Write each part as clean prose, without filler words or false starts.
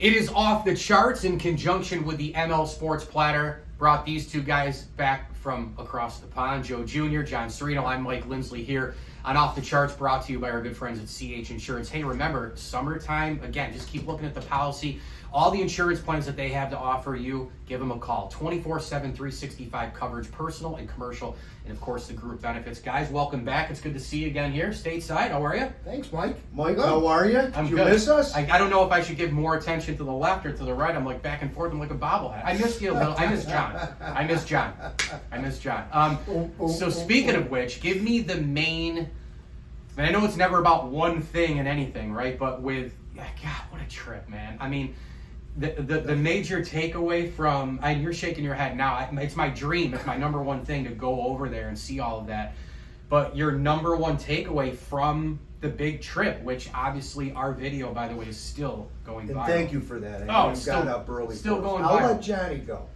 It is off the charts in conjunction with the ML Sports Platter. Brought these two guys back from across the pond. Joe Jr., John Serino. I'm Mike Lindsley here on Off the Charts, brought to you by our good friends at CH Insurance. Hey, remember, summertime, again, just keep looking at the policy. All the insurance plans that they have to offer you, give them a call. 24/7, 365 coverage, personal and commercial, and of course the group benefits. Guys, welcome back. It's good to see you again here stateside. How are you? Thanks, Mike. Mike, how are you? I'm Did you good. miss us? I don't know if I should give more attention to the left or to the right. I'm like back and forth. I'm like a bobblehead. I missed you a little. I miss John. So speaking of which, give me the main. And I know it's never about one thing and anything, right? But with God, what a trip, man. I mean, the major takeaway from, and you're shaking your head now. It's my dream. It's my number one thing to go over there and see all of that. But your number one takeaway from the big trip, which obviously our video, by the way, is still going And viral. thank you for that. Oh, you it's got still- up early. still for us. going I'll viral. let Johnny go.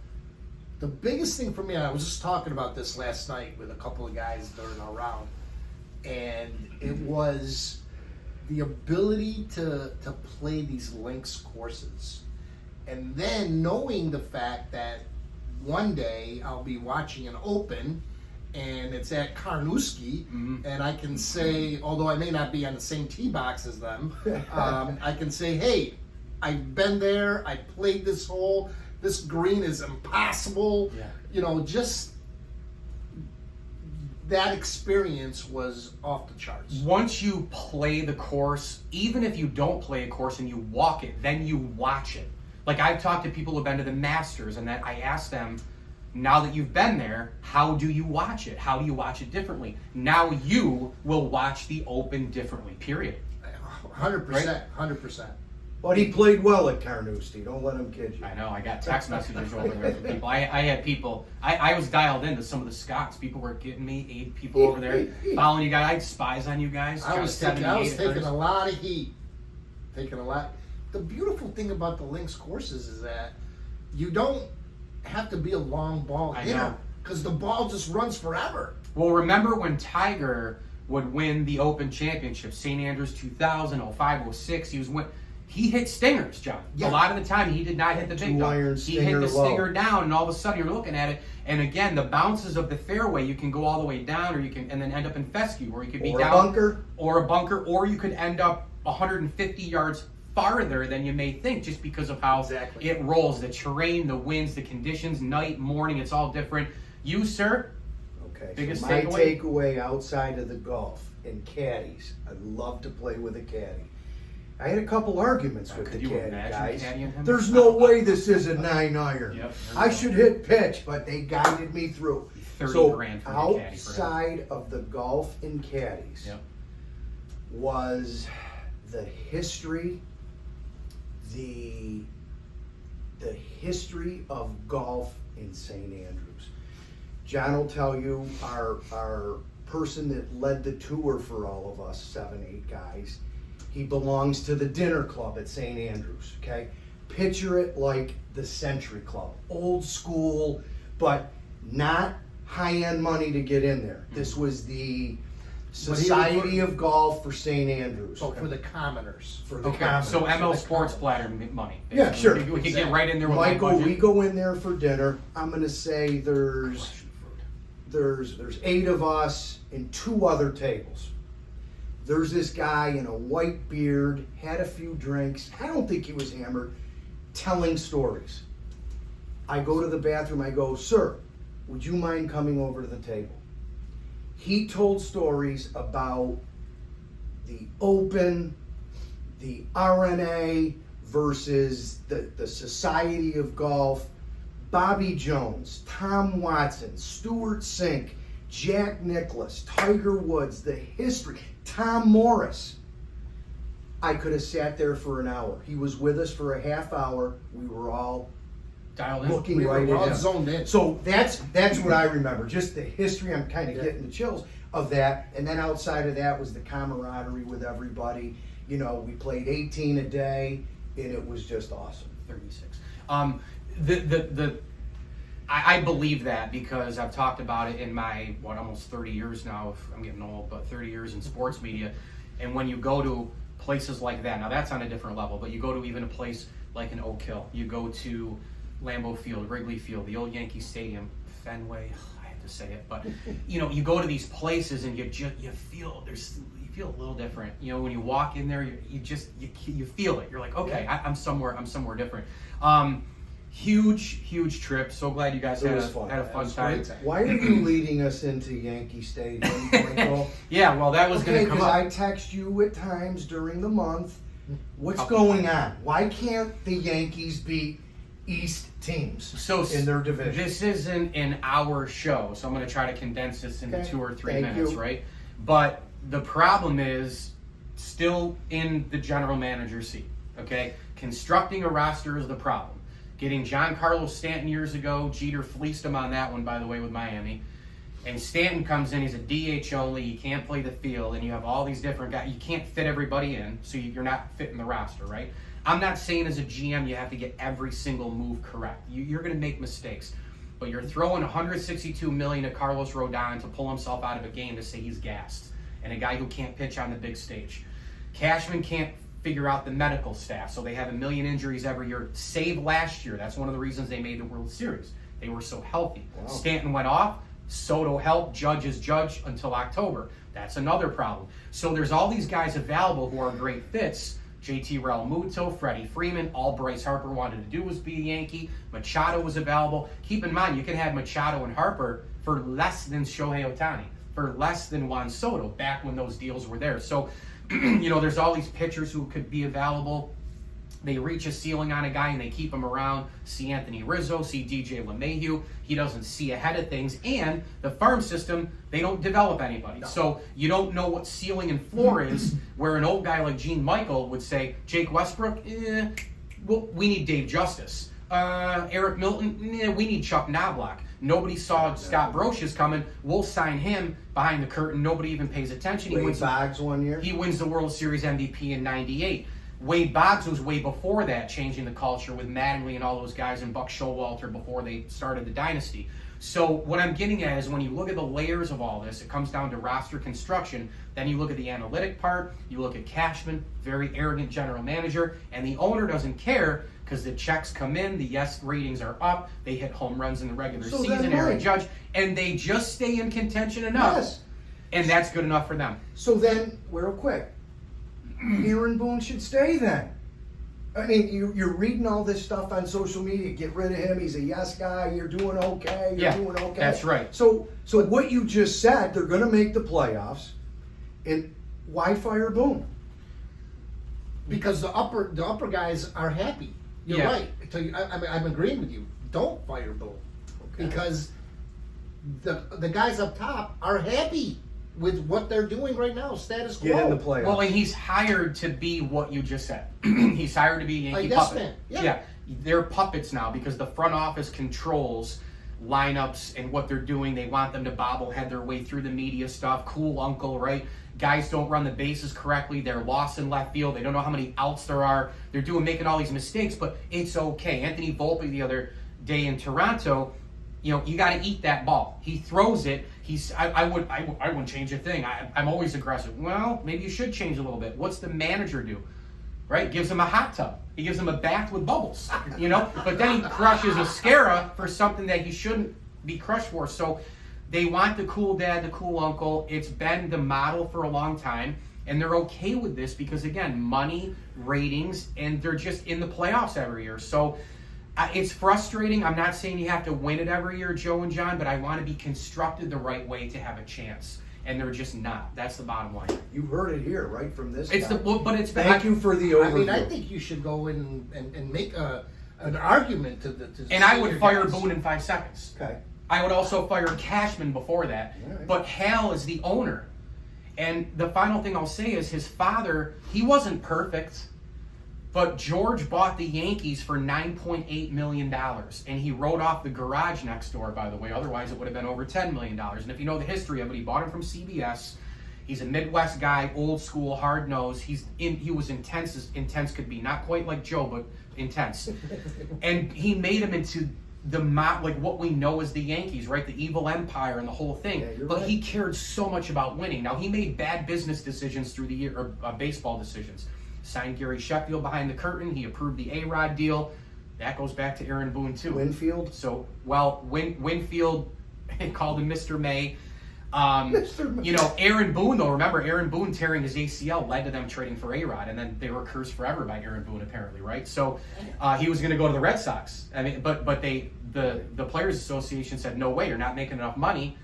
The biggest thing for me, I was just talking about this last night with a couple of guys during our round, and it was the ability to play these links courses. And then knowing the fact that one day I'll be watching an Open and it's at Carnoustie, and I can say, although I may not be on the same tee box as them, I can say, hey, I've been there, I played this hole, this green is impossible. Yeah. You know, just that experience was off the charts. Once you play the course, even if you don't play a course and you walk it, then you watch it. Like I've talked to people who've been to the Masters, and that I asked them, now that you've been there, how do you watch it? How do you watch it differently? Now you will watch the Open differently, period. 100%, 100%. But he played well at Carnoustie. Don't let him kid you. I know, I got text messages over there from people. I had people, I was dialed into some of the Scots. People were getting me, 8 people over there following you guys. I had spies on you guys. I was taking a lot of heat. Taking a lot. The beautiful thing about the links courses is that you don't have to be a long ball I hitter know. because the ball just runs forever. Well, remember when Tiger would win the Open Championship, St. Andrews 2000, 05, 06, he hit stingers, John. Yeah. A lot of the time, he did not hit the big dog. Two-iron He hit stinger the low. stinger down, and all of a sudden you're looking at it. And again, the bounces of the fairway, you can go all the way down, or you can, and then end up in fescue, or you could be Or down, a bunker. or you could end up 150 yards farther than you may think, just because of how Exactly. it rolls, the terrain, the winds, the conditions, night, morning, it's all different. You, sir, Okay. Biggest so my takeaway? takeaway outside of the golf and caddies, I'd love to play with a caddy. I had a couple arguments with could the you caddy imagine guys. caddying him? There's no way this is a 9-iron. Yep. I should hit pitch, but they guided me through. 30 so grand for the caddy for him. outside of the golf and caddies Yep. was the history, the history of golf in St. Andrews. John will tell you, our person that led the tour for all of us, 7, 8 guys, he belongs to the dinner club at St. Andrews, okay? Picture it like the Century Club. Old school, but not high-end money to get in there. This was the Society of Golf for St. Andrews. So for the commoners. For the Okay, commoners. so ML Sports Platter money. Yeah, sure. We could get right in there with Michael, my we budget. go in there for dinner. I'm gonna say there's 8 of us and 2 other tables. There's this guy in a white beard, had a few drinks. I don't think he was hammered, telling stories. I go to the bathroom. I go, sir, would you mind coming over to the table? He told stories about the Open, the RNA versus the Society of Golf, Bobby Jones, Tom Watson, Stuart Sink, Jack Nicklaus, Tiger Woods, the history, Tom Morris. I could have sat there for an hour. He was with us for a half hour. We were all Dialed in. looking We were right all at him. zoned in. So that's what I remember. Just the history. I'm kind of getting the chills of that. And then outside of that was the camaraderie with everybody. You know, we played 18 a day, and it was just awesome. 36. I believe that because I've talked about it in my, almost 30 years now, I'm getting old, but 30 years in sports media. And when you go to places like that, now that's on a different level, but you go to even a place like an Oak Hill. You go to Lambeau Field, Wrigley Field, the old Yankee Stadium, Fenway. I have to say it, but you know, you go to these places and you feel a little different. You know, when you walk in there, you feel it. You're like, okay, I'm somewhere different. Huge trip. So glad you guys had a fun time. Why are you leading us into Yankee Stadium, Michael? Yeah, well, that was going to come up. I text you at times during the month. What's going on? Why can't the Yankees beat East teams in their division? This isn't an hour show, so I'm going to try to condense this into 2 or 3 minutes, right? But the problem is still in the general manager's seat, okay? Constructing a roster is the problem. Getting Giancarlo Stanton years ago, Jeter fleeced him on that one, by the way, with Miami. And Stanton comes in, he's a DH only, he can't play the field, and you have all these different guys. You can't fit everybody in, so you're not fitting the roster, right? I'm not saying as a GM you have to get every single move correct. You're going to make mistakes. But you're throwing $162 million to Carlos Rodon to pull himself out of a game to say he's gassed. And a guy who can't pitch on the big stage. Cashman can't figure out the medical staff, so they have 1 million injuries every year. Save last year. That's one of the reasons they made the World Series. They were so healthy. Wow. Stanton went off. Soto helped. Judge is Judge until October. That's another problem. So there's all these guys available who are great fits. JT Realmuto, Freddie Freeman, all Bryce Harper wanted to do was be a Yankee. Machado was available. Keep in mind, you can have Machado and Harper for less than Shohei Ohtani, for less than Juan Soto, back when those deals were there. So, you know, there's all these pitchers who could be available. They reach a ceiling on a guy and they keep him around. See Anthony Rizzo, see DJ LeMahieu. He doesn't see ahead of things. And the farm system, they don't develop anybody. No. So you don't know what ceiling and floor is, where an old guy like Gene Michael would say, Jake Westbrook, well, we need Dave Justice. Eric Milton, we need Chuck Knobloch. Nobody saw Scott Brocious coming. We'll sign him behind the curtain. Nobody even pays attention. Wade Boggs one year. He wins the World Series MVP in '98. Wade Boggs was way before that, changing the culture with Mattingly and all those guys, and Buck Showalter before they started the dynasty. So what I'm getting at is when you look at the layers of all this, it comes down to roster construction. Then you look at the analytic part. You look at Cashman, very arrogant general manager, and the owner doesn't care because the checks come in, the yes ratings are up, they hit home runs in the regular season, Aaron Judge, and they just stay in contention enough, and that's good enough for them. So then, real quick, Aaron Boone should stay then. I mean, you're reading all this stuff on social media. Get rid of him. He's a yes guy. You're doing okay. You're doing okay. That's right. So what you just said, they're going to make the playoffs. And why fire Boone? Because the upper guys are happy. You're right. So I'm agreeing with you. Don't fire Boone, because the guys up top are happy with what they're doing right now, status quo. Get in the playoffs. Well, and he's hired to be what you just said. He's hired to be a Yankee puppet. Yeah, they're puppets now because the front office controls lineups and what they're doing. They want them to bobblehead their way through the media stuff. Cool uncle, right? Guys don't run the bases correctly. They're lost in left field. They don't know how many outs there are. They're making all these mistakes, but it's okay. Anthony Volpe the other day in Toronto, you know, you got to eat that ball. He throws it. I wouldn't change a thing. I'm always aggressive. Well, maybe you should change a little bit. What's the manager do? Right? Gives him a hot tub. He gives him a bath with bubbles, you know? But then he crushes Mascara for something that he shouldn't be crushed for. So they want the cool dad, the cool uncle. It's been the model for a long time. And they're okay with this because, again, money, ratings, and they're just in the playoffs every year. So it's frustrating. I'm not saying you have to win it every year, Joe and John, but I want to be constructed the right way to have a chance. And they're just not. That's the bottom line. You heard it here, right from this guy. Thank you for the overview. I mean, I think you should go in and make an argument to and I would fire Boone in 5 seconds. Okay. I would also fire Cashman before that. Right. But Hal is the owner. And the final thing I'll say is his father, he wasn't perfect. But George bought the Yankees for $9.8 million, and he wrote off the garage next door, by the way. Otherwise, it would have been over $10 million. And if you know the history of it, he bought him from CBS. He's a Midwest guy, old school, hard nosed. He was intense as intense could be. Not quite like Joe, but intense. And he made him into like what we know as the Yankees, right? The evil empire and the whole thing. Yeah, but right. He cared so much about winning. Now, he made bad business decisions through the year, or baseball decisions. signed Gary Sheffield behind the curtain. He approved the A-Rod deal. That goes back to Aaron Boone too. Winfield? So, Winfield called him Mr. May. Mr. May. You know, Aaron Boone, though, remember, Aaron Boone tearing his ACL led to them trading for A-Rod, and then they were cursed forever by Aaron Boone, apparently, right? So, he was going to go to the Red Sox. I mean, but the Players Association said, no way, you're not making enough money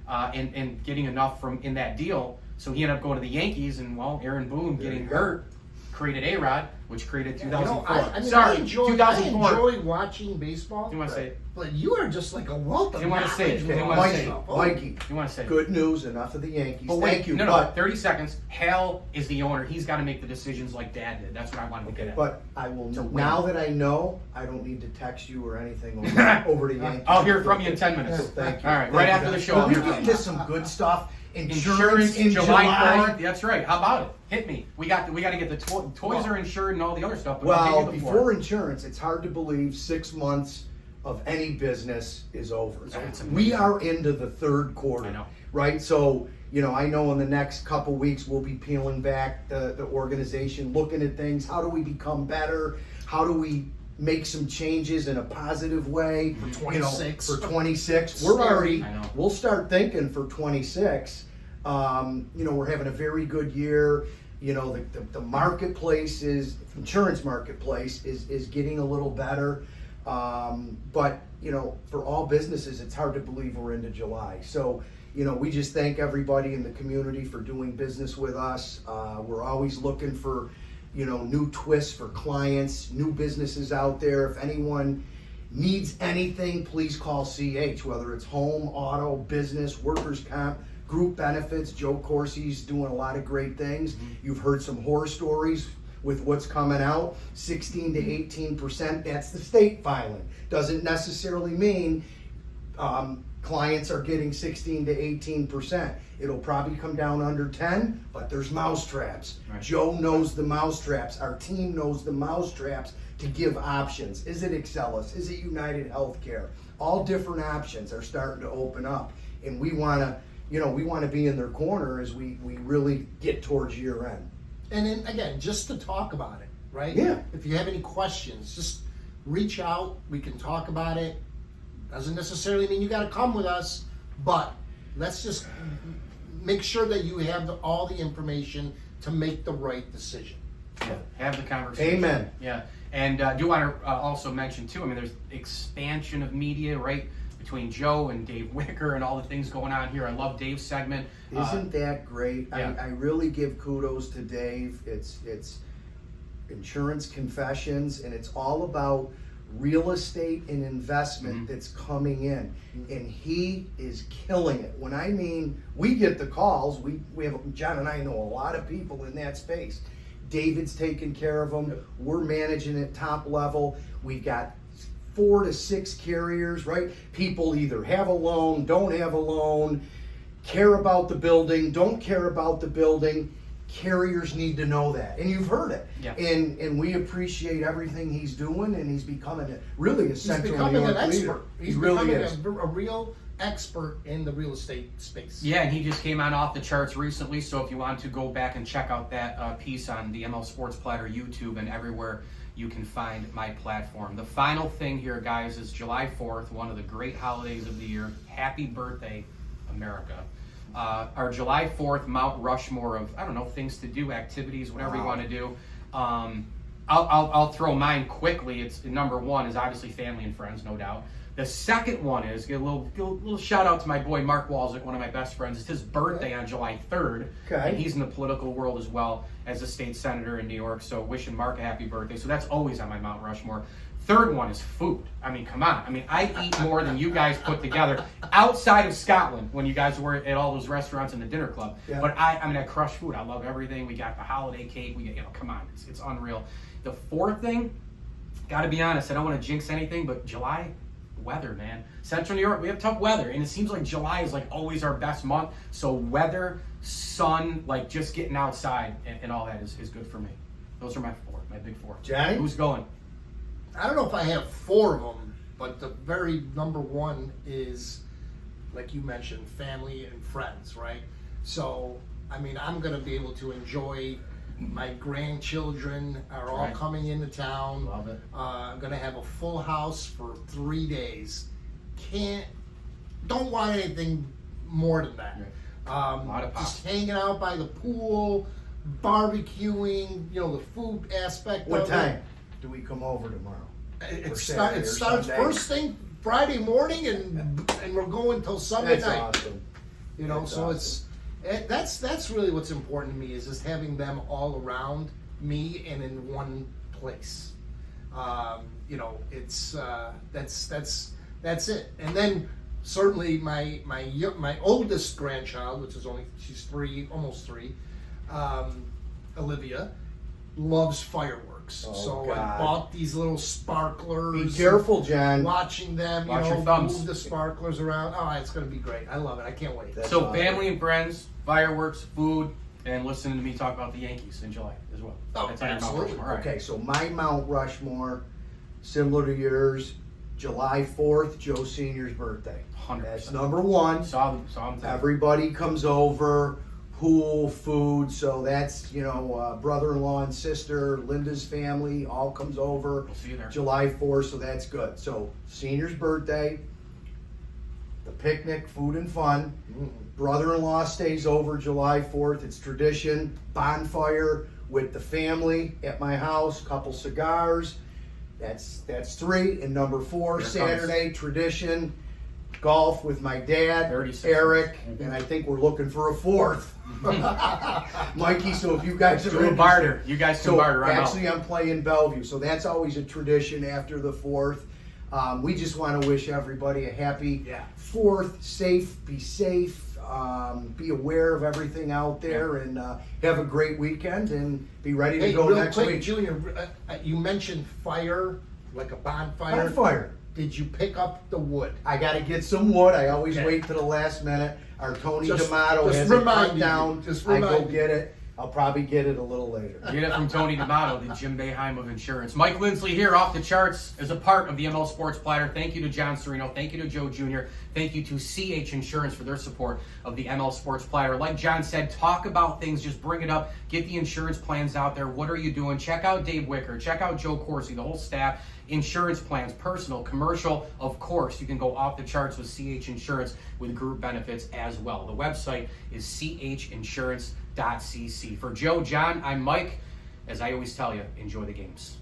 and getting enough from in that deal. So he ended up going to the Yankees, and, well, Aaron Boone getting hurt created A-Rod, which created 2004. I mean, Sorry, I enjoy 2004. watching baseball. You want to say it? But you are just like a wealth of You wanna say it? knowledge You with wanna all say this it? stuff. Mikey, You want to say it? good news, enough of the Yankees. But wait, Thank you. No, but 30 seconds. Hal is the owner. He's got to make the decisions like Dad did. That's what I wanted to get at. But I will To win. now that I know, I don't need to text you or anything over to Yankees. I'll hear from you in 10 minutes. Thank you. All right, Thank right you, after the guys. show, Well, I'll we hear get from into you. some good stuff. Insurance in July July. 4th. That's right. How about it? Hit me. We got to get the toys are insured and all the other stuff. But Well, I'll give you the floor. before insurance, it's hard to believe 6 months of any business is over. It's amazing. We are into the third quarter. I know. Right? So, I know in the next couple weeks we'll be peeling back the organization, looking at things. How do we become better? How do we make some changes in a positive way? For 26. For 26. Scary. We're already, I know. we'll start thinking for 26. We're having a very good year. The marketplace insurance marketplace is getting a little better. But for all businesses, it's hard to believe we're into July. So, we just thank everybody in the community for doing business with us. We're always looking for, new twists for clients, new businesses out there. If anyone needs anything, please call CH, whether it's home, auto, business, workers' comp, group benefits. Joe Corsi's doing a lot of great things. You've heard some horror stories with what's coming out, 16 to 18%. That's the state filing. Doesn't necessarily mean clients are getting 16 to 18%. It'll probably come down under 10, but there's mousetraps. Right. Joe knows the mousetraps. Our team knows the mousetraps to give options. Is it Excelis? Is it United Healthcare? All different options are starting to open up, and we want to be in their corner as we really get towards year end. And then again, just to talk about it, right? Yeah. If you have any questions, just reach out. We can talk about it. Doesn't necessarily mean you got to come with us, but let's just make sure that you have all the information to make the right decision. Yeah, have the conversation. Amen. Yeah, and do want to also mention too. I mean, there's expansion of media, right, between Joe and Dave Wicker and all the things going on here. I love Dave's segment. Isn't that great? Yeah. I really give kudos to Dave. It's Insurance Confessions, and it's all about real estate and investment that's coming in, and he is killing it. When I mean we get the calls, we have, John and I know a lot of people in that space. David's taking care of them. We're managing at top level. We've got 4 to 6 carriers, right? People either have a loan, don't have a loan, care about the building, don't care about the building. Carriers need to know that, and you've heard it. Yeah. And we appreciate everything he's doing, and he's becoming really a He's Central becoming New an York leader. expert. He He's really becoming is. a real expert in the real estate space. Yeah, and he just came on Off the Charts recently, so if you want to go back and check out that piece on the ML Sports Platter YouTube and everywhere you can find my platform. The final thing here, guys, is July 4th, one of the great holidays of the year. Happy birthday, America. Our July 4th Mount Rushmore of, I don't know, things to do, activities, whatever you want to do. I'll throw mine quickly. It's number 1 is obviously family and friends, no doubt. The second one is, get a little shout out to my boy Mark Walczyk, one of my best friends. It's his birthday on July 3rd. Okay. And he's in the political world as well as a state senator in New York. So wishing Mark a happy birthday. So that's always on my Mount Rushmore. Third one is food. I mean, come on. I mean, I eat more than you guys put together outside of Scotland when you guys were at all those restaurants in the dinner club. Yeah. But I crush food. I love everything. We got the holiday cake. We get, come on. It's unreal. The fourth thing, got to be honest, I don't want to jinx anything, but July, weather, man. Central New York, we have tough weather, and it seems like July is like always our best month. So weather, sun, like just getting outside and all that is good for me. Those are my big 4. Johnny? Who's going? I don't know if I have 4 of them, but the very number 1 is, like you mentioned, family and friends, right? So, I mean, I'm going to be able to enjoy My grandchildren are all Right. coming into town. Love it. I'm gonna have a full house for 3 days. Don't want anything more than that. Lot of Just pop. hanging out by the pool, barbecuing. The food aspect. What of time do we come over tomorrow? It, Or it, Saturday it or starts Sunday? first thing Friday morning, and we're going till Sunday That's night. awesome. That's So awesome. that's really what's important to me, is just having them all around me and in one place. It's that's it. And then certainly my oldest grandchild, which is she's 3, almost 3, Olivia, loves fireworks. Oh, so I God. bought these little sparklers. Be careful, John. Watching them, Watch your thumbs. move the sparklers around. Oh, it's going to be great. I love it. I can't wait. That's So awesome. family and friends, fireworks, food, and listening to me talk about the Yankees in July as well. Oh, That's on your Mount absolutely. Rushmore. All right. Okay, so my Mount Rushmore, similar to yours, July 4th, Joe Senior's birthday. 100%. That's number one. Saw them today. Everybody comes over, pool, food, so that's, brother-in-law and sister, Linda's family, all comes over. We'll see you there. July 4th, so that's good. So, Senior's birthday, the picnic, food and fun. Brother-in-law stays over July 4th. It's tradition. Bonfire with the family at my house. Couple cigars. That's 3. And number 4, Here it Saturday tradition. Golf with my dad, 36 Eric, minutes. and I think we're looking for a 4th. Mikey, so if you guys are Do a interested- barter. You guys can so barter. I'm out. actually, I'm playing Bellevue, so that's always a tradition after the 4th. We just want to wish everybody a happy 4th. Be safe, be aware of everything out there, and have a great weekend, and be ready to Hey, go real next quick, week. Junior, you mentioned fire, like a bonfire. Bonfire. Did you pick up the wood? I got to get some wood. I always Okay. wait to the last minute. Our Tony Just- D'Amato just has it remind cut me. down. Just I go remind me. get it. I'll probably get it a little later. Get it from Tony D'Amato, the Jim Boeheim of insurance. Mike Lindsley here, off the charts, as a part of the ML Sports Platter. Thank you to John Serino. Thank you to Joe Jr. Thank you to CH Insurance for their support of the ML Sports Platter. Like John said, talk about things. Just bring it up. Get the insurance plans out there. What are you doing? Check out Dave Wicker. Check out Joe Corsi, the whole staff. Insurance plans, personal, commercial. Of course, you can go off the charts with CH Insurance with group benefits as well. The website is chinsurance.cc. For Joe, John, I'm Mike. As I always tell you, enjoy the games.